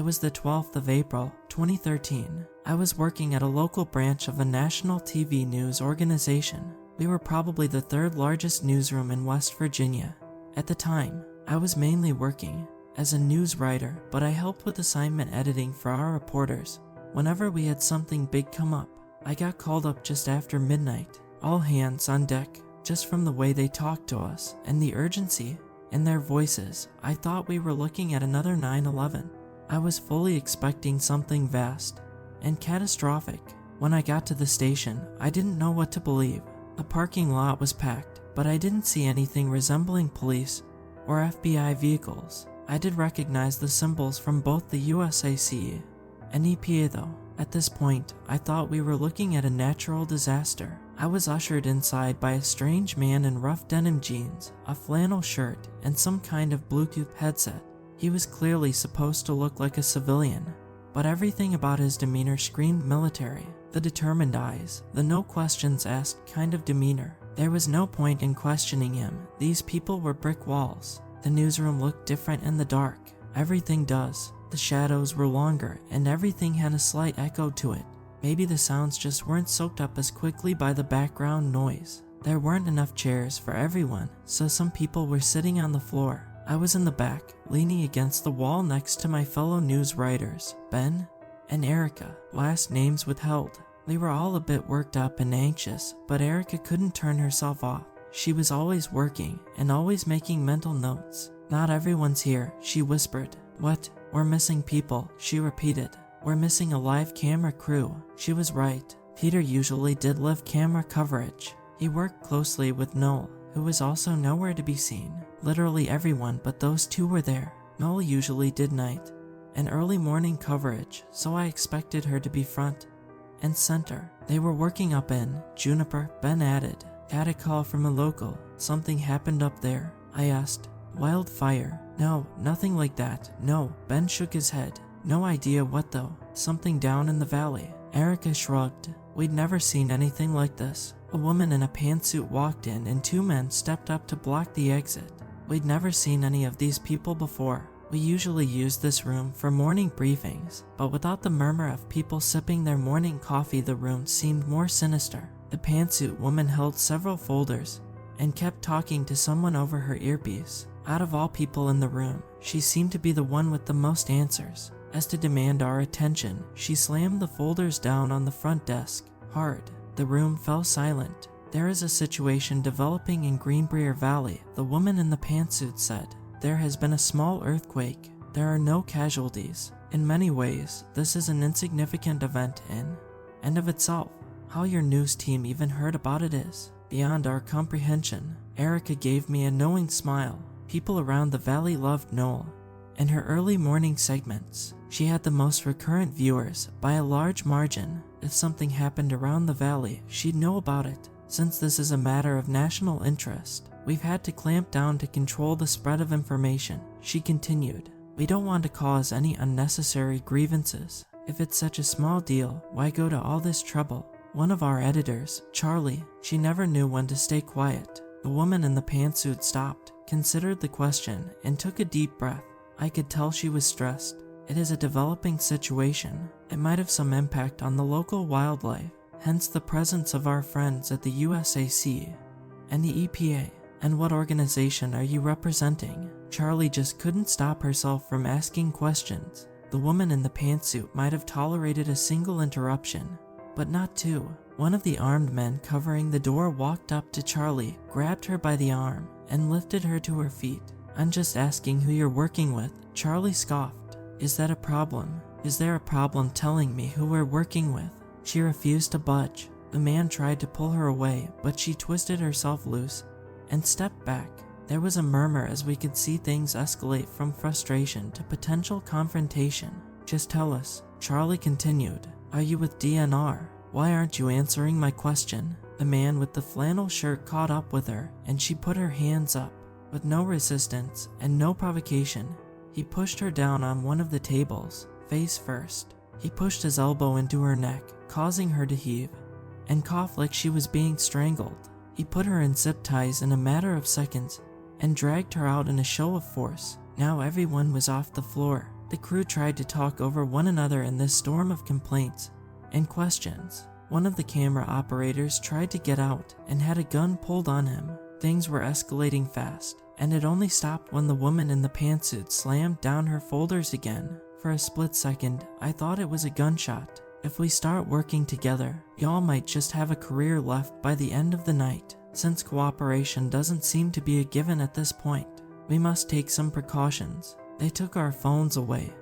It was the 12th of April, 2013. I was working at a local branch of a national TV news organization. We were probably the third largest newsroom in West Virginia. At the time, I was mainly working as a news writer, but I helped with assignment editing for our reporters. Whenever we had something big come up, I got called up just after midnight. All hands on deck. Just from the way they talked to us and the urgency in their voices, I thought we were looking at another 9/11. I was fully expecting something vast and catastrophic. When I got to the station, I didn't know what to believe. The parking lot was packed, but I didn't see anything resembling police or FBI vehicles. I did recognize the symbols from both the USAC and EPA though. At this point, I thought we were looking at a natural disaster. I was ushered inside by a strange man in rough denim jeans, a flannel shirt, and some kind of Bluetooth headset. He was clearly supposed to look like a civilian, but everything about his demeanor screamed military. The determined eyes, the no questions asked kind of demeanor. There was no point in questioning him. These people were brick walls. The newsroom looked different in the dark. Everything does. The shadows were longer, and everything had a slight echo to it. Maybe the sounds just weren't soaked up as quickly by the background noise. There weren't enough chairs for everyone, so some people were sitting on the floor. I was in the back, leaning against the wall next to my fellow news writers, Ben and Erica, last names withheld. They were all a bit worked up and anxious, but Erica couldn't turn herself off. She was always working and always making mental notes. "Not everyone's here," she whispered. "What? We're missing people," she repeated. "We're missing a live camera crew." She was right. Peter usually did live camera coverage. He worked closely with Noel, who was also nowhere to be seen. Literally everyone but those two were there. Noel usually did night and early morning coverage, so I expected her to be front and center. They were working up in Juniper, Ben added. "Had a call from a local. Something happened up there." I asked. "Wildfire?" "No, nothing like that. No." Ben shook his head. "No idea what though. Something down in the valley." Erica shrugged. "We'd never seen anything like this." A woman in a pantsuit walked in and two men stepped up to block the exit. "We'd never seen any of these people before. We usually use this room for morning briefings, but without the murmur of people sipping their morning coffee, the room seemed more sinister." The pantsuit woman held several folders and kept talking to someone over her earpiece. Out of all people in the room, she seemed to be the one with the most answers. As to demand our attention, she slammed the folders down on the front desk, hard. The room fell silent. "There is a situation developing in Greenbrier Valley," the woman in the pantsuit said. "There has been a small earthquake. There are no casualties. In many ways, this is an insignificant event in and of itself. How your news team even heard about it is beyond our comprehension." Erica gave me a knowing smile. People around the valley loved Noel and her early morning segments. She had the most recurrent viewers by a large margin. If something happened around the valley, she'd know about it. "Since this is a matter of national interest, we've had to clamp down to control the spread of information," she continued. "We don't want to cause any unnecessary grievances. If it's such a small deal, why go to all this trouble?" One of our editors, Charlie, she never knew when to stay quiet. The woman in the pantsuit stopped, considered the question, and took a deep breath. I could tell she was stressed. "It is a developing situation. It might have some impact on the local wildlife, hence the presence of our friends at the USAC and the EPA. And what organization are you representing?" Charlie just couldn't stop herself from asking questions. The woman in the pantsuit might have tolerated a single interruption, but not two. One of the armed men covering the door walked up to Charlie, grabbed her by the arm, and lifted her to her feet. "I'm just asking who you're working with," Charlie scoffed. "Is that a problem? Is there a problem telling me who we're working with?" She refused to budge. The man tried to pull her away, but she twisted herself loose and stepped back. There was a murmur as we could see things escalate from frustration to potential confrontation. "Just tell us," Charlie continued. "Are you with DNR? Why aren't you answering my question?" The man with the flannel shirt caught up with her, and she put her hands up. With no resistance and no provocation, he pushed her down on one of the tables, face first. He pushed his elbow into her neck, causing her to heave and cough like she was being strangled. He put her in zip ties in a matter of seconds and dragged her out in a show of force. Now everyone was off the floor. The crew tried to talk over one another in this storm of complaints and questions. One of the camera operators tried to get out and had a gun pulled on him. Things were escalating fast, and it only stopped when the woman in the pantsuit slammed down her folders again. For a split second, I thought it was a gunshot. If we start working together, y'all might just have a career left by the end of the night. Since cooperation doesn't seem to be a given at this point, we must take some precautions. They took our phones away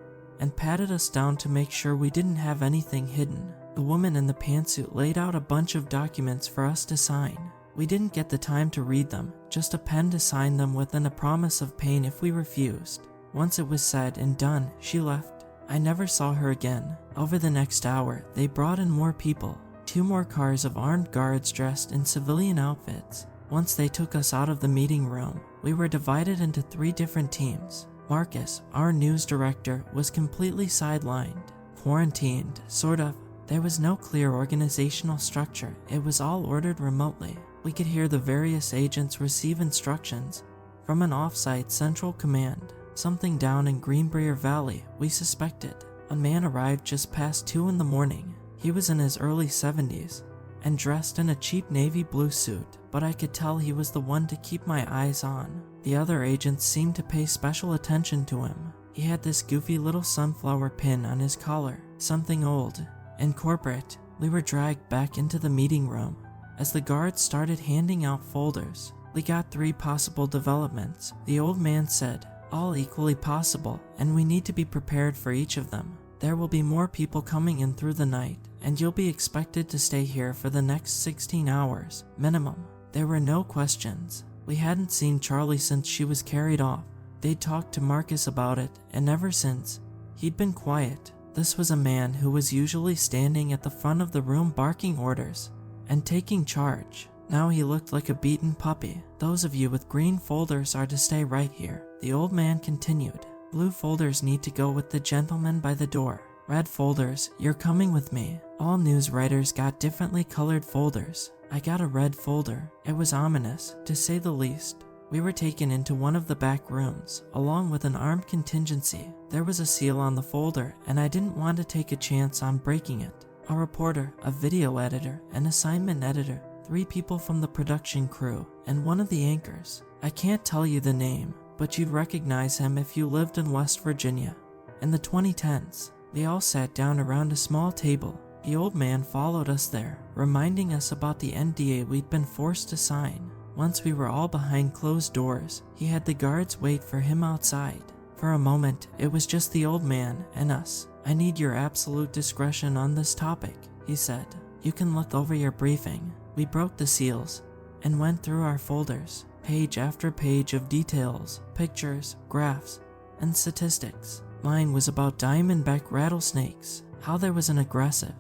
and patted us down to make sure we didn't have anything hidden. The woman in the pantsuit laid out a bunch of documents for us to sign. We didn't get the time to read them, just a pen to sign them with and a promise of pain if we refused. Once it was said and done, she left. I never saw her again. Over the next hour, they brought in more people. 2 more cars of armed guards dressed in civilian outfits. Once they took us out of the meeting room, we were divided into 3 different teams. Marcus, our news director, was completely sidelined. Quarantined, sort of. There was no clear organizational structure. It was all ordered remotely. We could hear the various agents receive instructions from an off-site central command. Something down in Greenbrier Valley, we suspected. A man arrived just past 2 in the morning. He was in his early 70s and dressed in a cheap navy blue suit, but I could tell he was the one to keep my eyes on. The other agents seemed to pay special attention to him. He had this goofy little sunflower pin on his collar, something old and corporate. We were dragged back into the meeting room as the guards started handing out folders. We got 3 possible developments. The old man said, all equally possible, and we need to be prepared for each of them. There will be more people coming in through the night, and you'll be expected to stay here for the next 16 hours, minimum. There were no questions. We hadn't seen Charlie since she was carried off. They'd talked to Marcus about it, and ever since, he'd been quiet. This was a man who was usually standing at the front of the room barking orders and taking charge. Now he looked like a beaten puppy. Those of you with green folders are to stay right here, the old man continued. Blue folders need to go with the gentleman by the door. Red folders, you're coming with me. All news writers got differently colored folders. I got a red folder. It was ominous, to say the least. We were taken into one of the back rooms, along with an armed contingency. There was a seal on the folder, and I didn't want to take a chance on breaking it. A reporter, a video editor, an assignment editor, 3 people from the production crew, and one of the anchors. I can't tell you the name, but you'd recognize him if you lived in West Virginia. In the 2010s, we all sat down around a small table. The old man followed us there, reminding us about the NDA we'd been forced to sign. Once we were all behind closed doors, he had the guards wait for him outside. For a moment, it was just the old man and us. I need your absolute discretion on this topic, he said. You can look over your briefing. We broke the seals and went through our folders, page after page of details, pictures, graphs, and statistics. Mine was about diamondback rattlesnakes, how there was an aggressive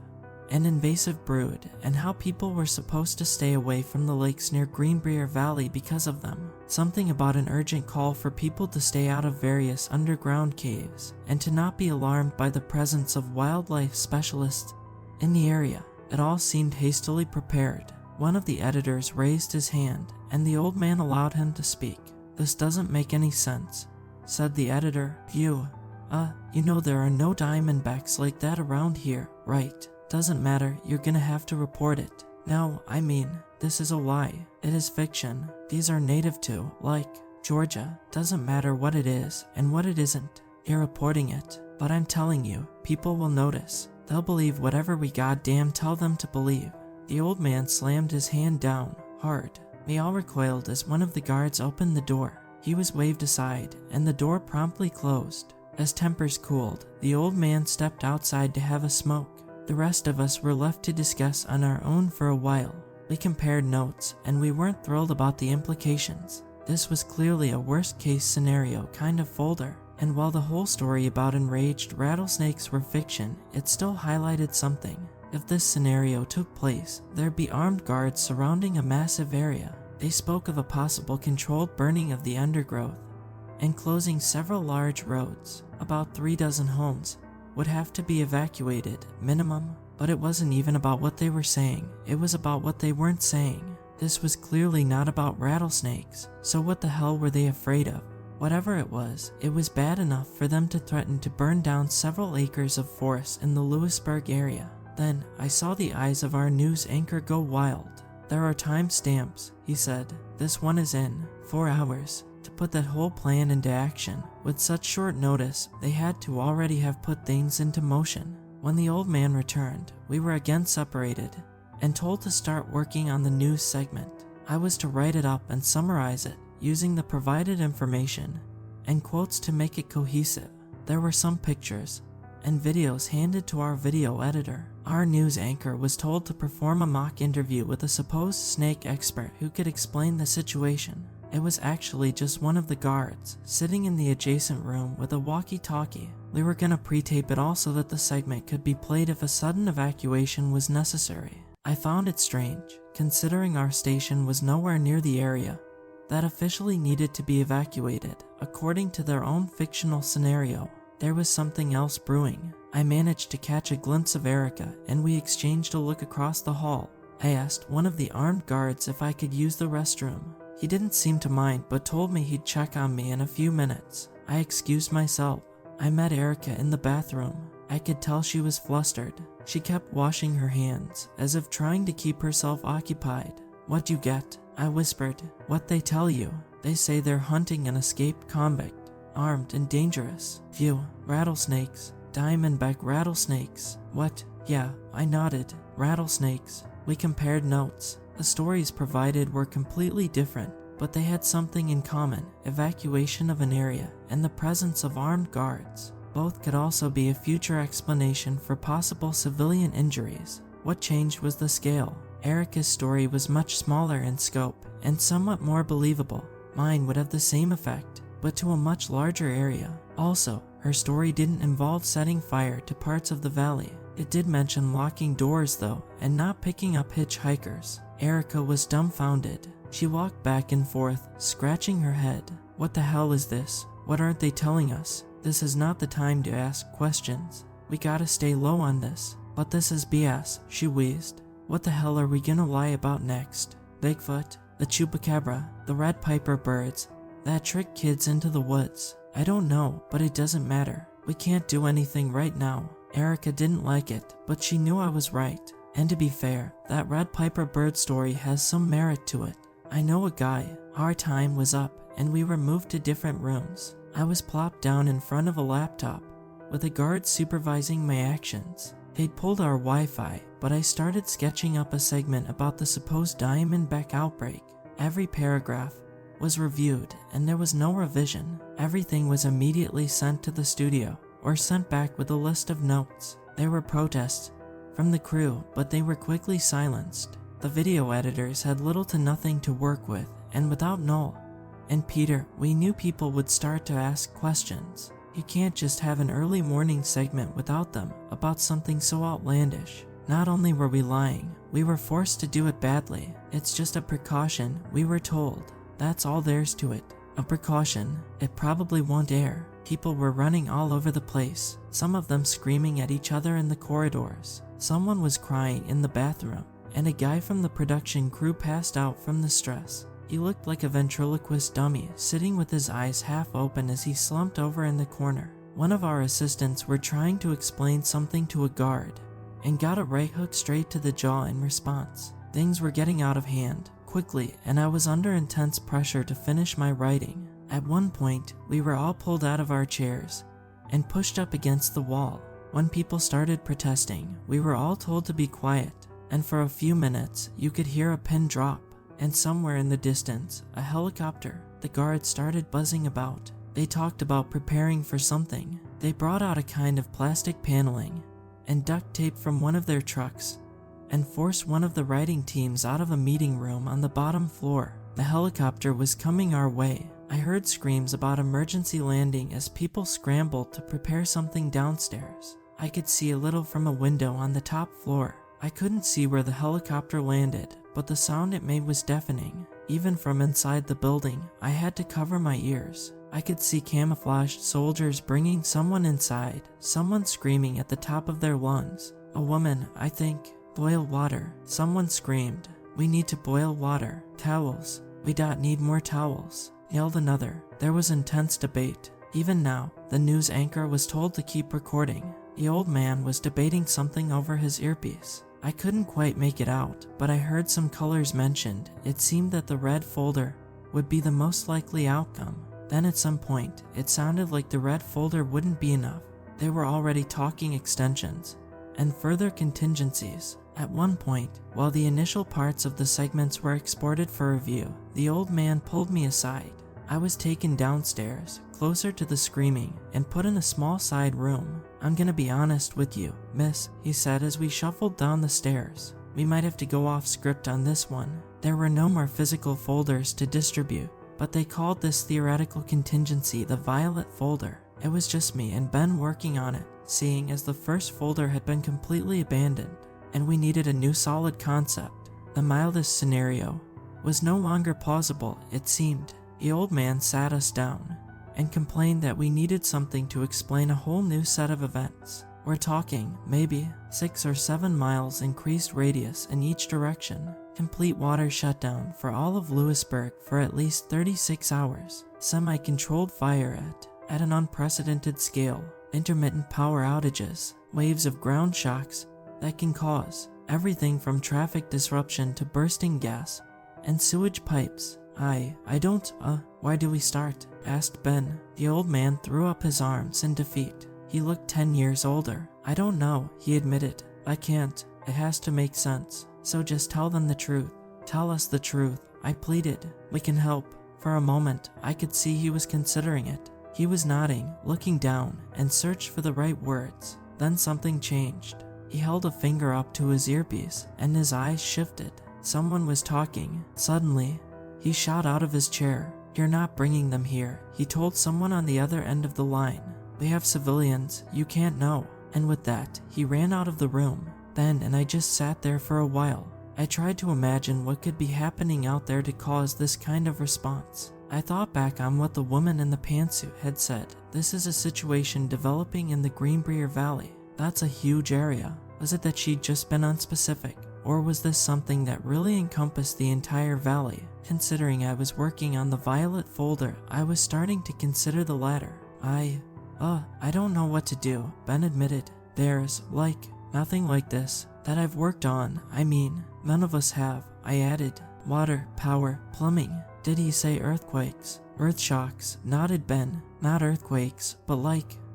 and invasive brood, and how people were supposed to stay away from the lakes near Greenbrier Valley because of them. Something about an urgent call for people to stay out of various underground caves, and to not be alarmed by the presence of wildlife specialists in the area. It all seemed hastily prepared. One of the editors raised his hand, and the old man allowed him to speak. This doesn't make any sense, said the editor. You know there are no diamondbacks like that around here, right? Doesn't matter, you're gonna have to report it. No, I mean, this is a lie. It is fiction. These are native to, like, Georgia. Doesn't matter what it is and what it isn't. You're reporting it. But I'm telling you, people will notice. They'll believe whatever we goddamn tell them to believe. The old man slammed his hand down, hard. We all recoiled as one of the guards opened the door. He was waved aside, and the door promptly closed. As tempers cooled, the old man stepped outside to have a smoke. The rest of us were left to discuss on our own for a while. We compared notes, and we weren't thrilled about the implications. This was clearly a worst-case scenario kind of folder, and while the whole story about enraged rattlesnakes were fiction, it still highlighted something. If this scenario took place, there'd be armed guards surrounding a massive area. They spoke of a possible controlled burning of the undergrowth and closing several large roads. About 36 homes would have to be evacuated, minimum. But it wasn't even about what they were saying, it was about what they weren't saying. This was clearly not about rattlesnakes, so what the hell were they afraid of? Whatever it was bad enough for them to threaten to burn down several acres of forest in the Lewisburg area. Then I saw the eyes of our news anchor go wild. "There are time stamps," he said. "This one is in 4 hours." To put that whole plan into action with such short notice, they had to already have put things into motion. When the old man returned, we were again separated and told to start working on the news segment. I was to write it up and summarize it using the provided information and quotes to make it cohesive. There were some pictures and videos handed to our video editor. Our news anchor was told to perform a mock interview with a supposed snake expert who could explain the situation. It was actually just one of the guards sitting in the adjacent room with a walkie-talkie. We were gonna pre-tape it all so that the segment could be played if a sudden evacuation was necessary. I found it strange, considering our station was nowhere near the area that officially needed to be evacuated. According to their own fictional scenario, there was something else brewing. I managed to catch a glimpse of Erica and we exchanged a look across the hall. I asked one of the armed guards if I could use the restroom. He didn't seem to mind but told me he'd check on me in a few minutes. I excused myself. I met Erica in the bathroom. I could tell she was flustered. She kept washing her hands as if trying to keep herself occupied. "What you get?" I whispered. "What they tell you. They say they're hunting an escaped convict, armed and dangerous. Phew, rattlesnakes. Diamondback rattlesnakes." "What?" "Yeah," I nodded. "Rattlesnakes." We compared notes. The stories provided were completely different, but they had something in common: evacuation of an area and the presence of armed guards. Both could also be a future explanation for possible civilian injuries. What changed was the scale. Erica's story was much smaller in scope and somewhat more believable. Mine would have the same effect, but to a much larger area. Also, her story didn't involve setting fire to parts of the valley. It did mention locking doors though, and not picking up hitchhikers. Erica was dumbfounded. She walked back and forth, scratching her head. "What the hell is this? What aren't they telling us? This is not the time to ask questions. We gotta stay low on this." "But this is BS, she wheezed. "What the hell are we gonna lie about next? Bigfoot, the chupacabra, the red piper birds that trick kids into the woods? I don't know, but it doesn't matter. We can't do anything right now." Erica didn't like it, but she knew I was right. And to be fair, that red piper bird story has some merit to it. I know a guy. Our time was up and we were moved to different rooms. I was plopped down in front of a laptop with a guard supervising my actions. They'd pulled our Wi-Fi, but I started sketching up a segment about the supposed Diamondback outbreak. Every paragraph was reviewed and there was no revision. Everything was immediately sent to the studio or sent back with a list of notes. There were protests from the crew, but they were quickly silenced. The video editors had little to nothing to work with, and without Noel and Peter, we knew people would start to ask questions. You can't just have an early morning segment without them about something so outlandish. Not only were we lying, we were forced to do it badly. It's just a precaution, we were told. That's all there's to it. A precaution. It probably won't air. People were running all over the place, some of them screaming at each other in the corridors. Someone was crying in the bathroom, and a guy from the production crew passed out from the stress. He looked like a ventriloquist dummy, sitting with his eyes half open as he slumped over in the corner. One of our assistants were trying to explain something to a guard, and got a right hook straight to the jaw in response. Things were getting out of hand quickly, and I was under intense pressure to finish my writing. At one point, we were all pulled out of our chairs and pushed up against the wall. When people started protesting, we were all told to be quiet, and for a few minutes, you could hear a pin drop, and somewhere in the distance, a helicopter. The guards started buzzing about. They talked about preparing for something. They brought out a kind of plastic paneling and duct tape from one of their trucks and forced one of the writing teams out of a meeting room on the bottom floor. The helicopter was coming our way. I heard screams about emergency landing as people scrambled to prepare something downstairs. I could see a little from a window on the top floor. I couldn't see where the helicopter landed, but the sound it made was deafening. Even from inside the building, I had to cover my ears. I could see camouflaged soldiers bringing someone inside, someone screaming at the top of their lungs. A woman, I think. "Boil water," someone screamed. "We need to boil water. Towels. We don't need more towels." yelled another. There was intense debate. Even now, the news anchor was told to keep recording. The old man was debating something over his earpiece. I couldn't quite make it out, but I heard some colors mentioned. It seemed that the red folder would be the most likely outcome. Then at some point, it sounded like the red folder wouldn't be enough. They were already talking extensions and further contingencies. At one point, while the initial parts of the segments were exported for review, the old man pulled me aside. I was taken downstairs, closer to the screaming, and put in a small side room. "I'm gonna be honest with you, miss," he said as we shuffled down the stairs. "We might have to go off script on this one." There were no more physical folders to distribute, but they called this theoretical contingency the violet folder. It was just me and Ben working on it, seeing as the first folder had been completely abandoned, and we needed a new solid concept. The mildest scenario was no longer plausible, it seemed. The old man sat us down and complained that we needed something to explain a whole new set of events. We're talking maybe 6 or 7 miles increased radius in each direction, complete water shutdown for all of Lewisburg for at least 36 hours, semi-controlled fire at an unprecedented scale, intermittent power outages, waves of ground shocks that can cause everything from traffic disruption to bursting gas and sewage pipes. Where do we start?" asked Ben. The old man threw up his arms in defeat. He looked 10 years older. "I don't know," he admitted. "I can't. It has to make sense. So just tell them the truth. Tell us the truth," I pleaded. "We can help." For a moment, I could see he was considering it. He was nodding, looking down, and searched for the right words. Then something changed. He held a finger up to his earpiece, and his eyes shifted. Someone was talking. Suddenly, he shot out of his chair. "You're not bringing them here," he told someone on the other end of the line. "We have civilians, you can't know." And with that, he ran out of the room. Ben and I just sat there for a while. I tried to imagine what could be happening out there to cause this kind of response. I thought back on what the woman in the pantsuit had said. This is a situation developing in the Greenbrier Valley. That's a huge area. Was it that she'd just been unspecific? Or was this something that really encompassed the entire valley? Considering I was working on the violet folder, I was starting to consider the latter. I don't know what to do," Ben admitted. "There's, nothing like this that I've worked on. I mean, none of us have," I added. "Water, power, plumbing." "Did he say earthquakes?" "Earth shocks," nodded Ben. "Not earthquakes, but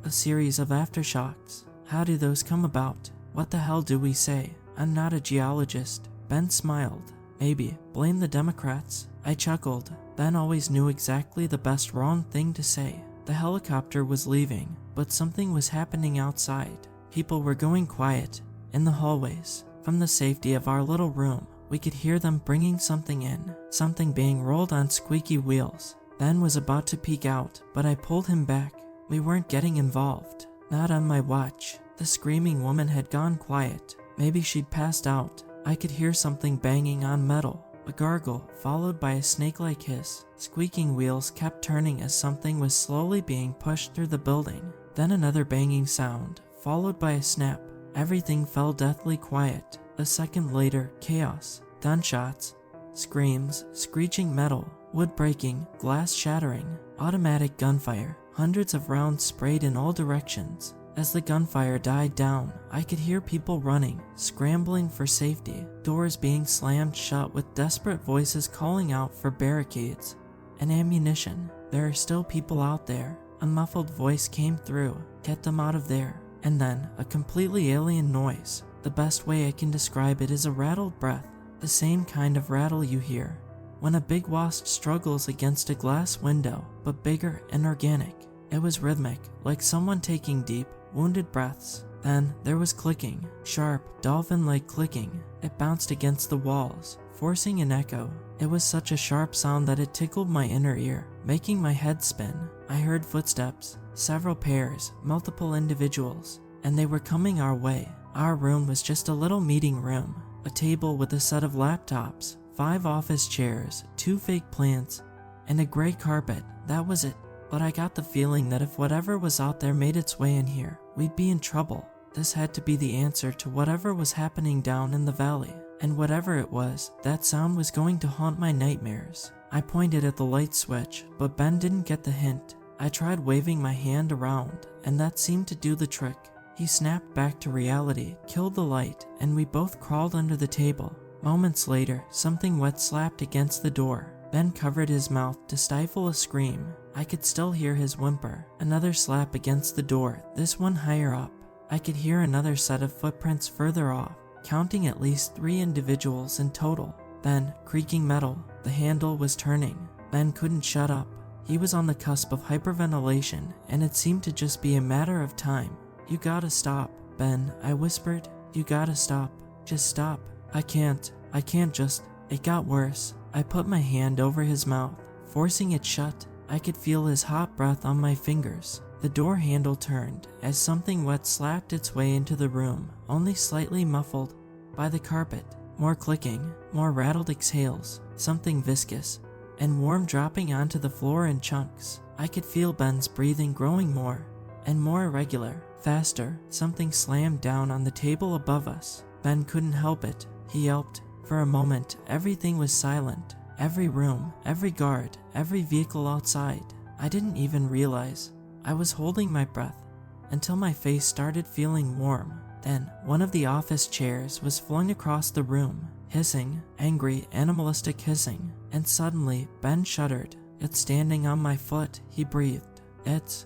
a series of aftershocks." "How do those come about?" "What the hell do we say? I'm not a geologist." Ben smiled. "Maybe blame the Democrats." I chuckled. Ben always knew exactly the best wrong thing to say. The helicopter was leaving, but something was happening outside. People were going quiet in the hallways. From the safety of our little room, we could hear them bringing something in, something being rolled on squeaky wheels. Ben was about to peek out, but I pulled him back. We weren't getting involved. Not on my watch. The screaming woman had gone quiet. Maybe she'd passed out. I could hear something banging on metal, a gargle followed by a snake-like hiss. Squeaking wheels kept turning as something was slowly being pushed through the building. Then another banging sound, followed by a snap. Everything fell deathly quiet. A second later, chaos. Gunshots, screams, screeching metal, wood breaking, glass shattering, automatic gunfire. Hundreds of rounds sprayed in all directions. As the gunfire died down, I could hear people running, scrambling for safety, doors being slammed shut with desperate voices calling out for barricades and ammunition. "There are still people out there." A muffled voice came through. "Get them out of there." And then, a completely alien noise. The best way I can describe it is a rattled breath. The same kind of rattle you hear when a big wasp struggles against a glass window, but bigger and organic. It was rhythmic, like someone taking deep, wounded breaths. Then there was clicking, sharp, dolphin-like clicking. It bounced against the walls, forcing an echo. It was such a sharp sound that it tickled my inner ear, making my head spin. I heard footsteps, several pairs, multiple individuals, and they were coming our way. Our room was just a little meeting room, a table with a set of laptops, 5 office chairs, 2 fake plants, and a gray carpet. That was it. But I got the feeling that if whatever was out there made its way in here, we'd be in trouble. This had to be the answer to whatever was happening down in the valley. And whatever it was, that sound was going to haunt my nightmares. I pointed at the light switch, but Ben didn't get the hint. I tried waving my hand around, and that seemed to do the trick. He snapped back to reality, killed the light, and we both crawled under the table. Moments later, something wet slapped against the door. Ben covered his mouth to stifle a scream. I could still hear his whimper. Another slap against the door, this one higher up. I could hear another set of footprints further off, counting at least 3 individuals in total. Ben, creaking metal, the handle was turning. Ben couldn't shut up. He was on the cusp of hyperventilation, and it seemed to just be a matter of time. "You gotta stop, Ben," I whispered. "You gotta stop. Just stop." I can't just." It got worse. I put my hand over his mouth, forcing it shut. I could feel his hot breath on my fingers. The door handle turned as something wet slapped its way into the room, only slightly muffled by the carpet. More clicking, more rattled exhales, something viscous and warm dropping onto the floor in chunks. I could feel Ben's breathing growing more and more irregular, faster. Something slammed down on the table above us. Ben couldn't help it. He yelped. For a moment, everything was silent. Every room, every guard, every vehicle outside. I didn't even realize I was holding my breath until my face started feeling warm. Then, one of the office chairs was flung across the room, hissing, angry, animalistic hissing, and suddenly, Ben shuddered. "It's standing on my foot," he breathed. It's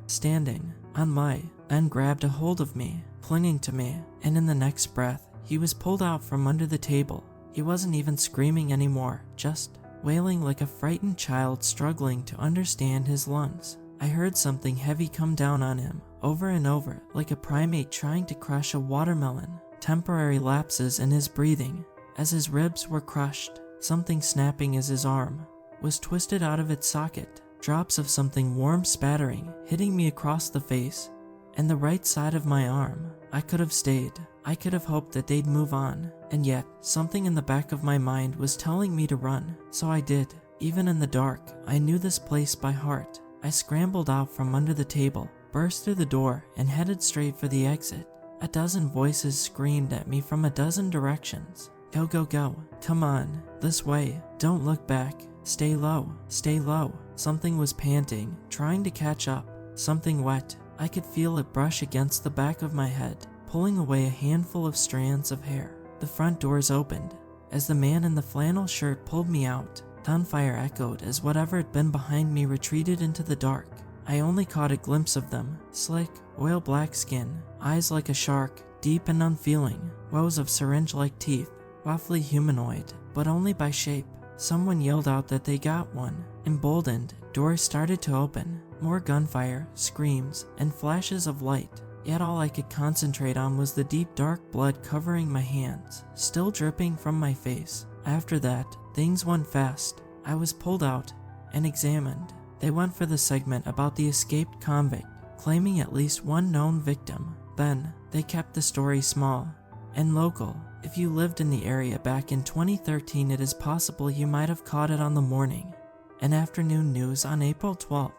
standing on my." Ben grabbed a hold of me, clinging to me, and in the next breath, he was pulled out from under the table. He wasn't even screaming anymore, just wailing like a frightened child struggling to understand his lungs. I heard something heavy come down on him, over and over, like a primate trying to crush a watermelon. Temporary lapses in his breathing, as his ribs were crushed, something snapping as his arm was twisted out of its socket, drops of something warm spattering, hitting me across the face and the right side of my arm. I could have stayed. I could have hoped that they'd move on, and yet, something in the back of my mind was telling me to run, so I did. Even in the dark, I knew this place by heart. I scrambled out from under the table, burst through the door, and headed straight for the exit. A dozen voices screamed at me from a dozen directions. "Go, go, go. Come on. This way. Don't look back. Stay low. Stay low." Something was panting, trying to catch up. Something wet. I could feel it brush against the back of my head, pulling away a handful of strands of hair. The front doors opened as the man in the flannel shirt pulled me out. Gunfire echoed as whatever had been behind me retreated into the dark. I only caught a glimpse of them. Slick, oil-black skin, eyes like a shark, deep and unfeeling, rows of syringe-like teeth, roughly humanoid, but only by shape. Someone yelled out that they got one. Emboldened, doors started to open. More gunfire, screams, and flashes of light. Yet all I could concentrate on was the deep dark blood covering my hands, still dripping from my face. After that, things went fast. I was pulled out and examined. They went for the segment about the escaped convict, claiming at least one known victim. Then, they kept the story small and local. If you lived in the area back in 2013, it is possible you might have caught it on the morning and afternoon news on April 12th.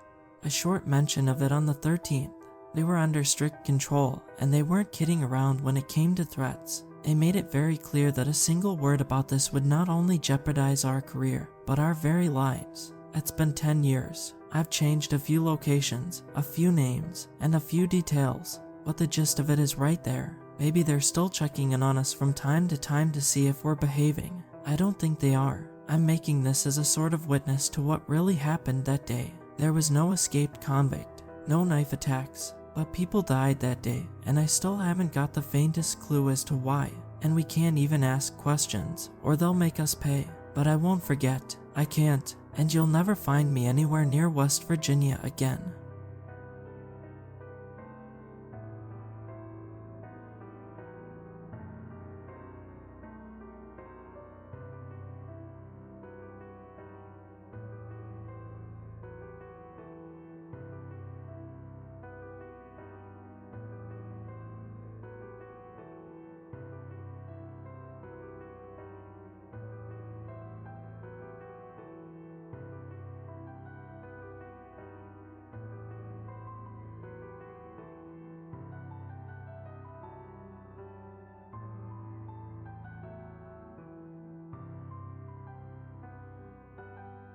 A short mention of it on the 13th. They were under strict control, and they weren't kidding around when it came to threats. They made it very clear that a single word about this would not only jeopardize our career, but our very lives. It's been 10 years. I've changed a few locations, a few names, and a few details, but the gist of it is right there. Maybe they're still checking in on us from time to time to see if we're behaving. I don't think they are. I'm making this as a sort of witness to what really happened that day. There was no escaped convict, no knife attacks, but people died that day, and I still haven't got the faintest clue as to why. And we can't even ask questions, or they'll make us pay. But I won't forget. I can't, and you'll never find me anywhere near West Virginia again.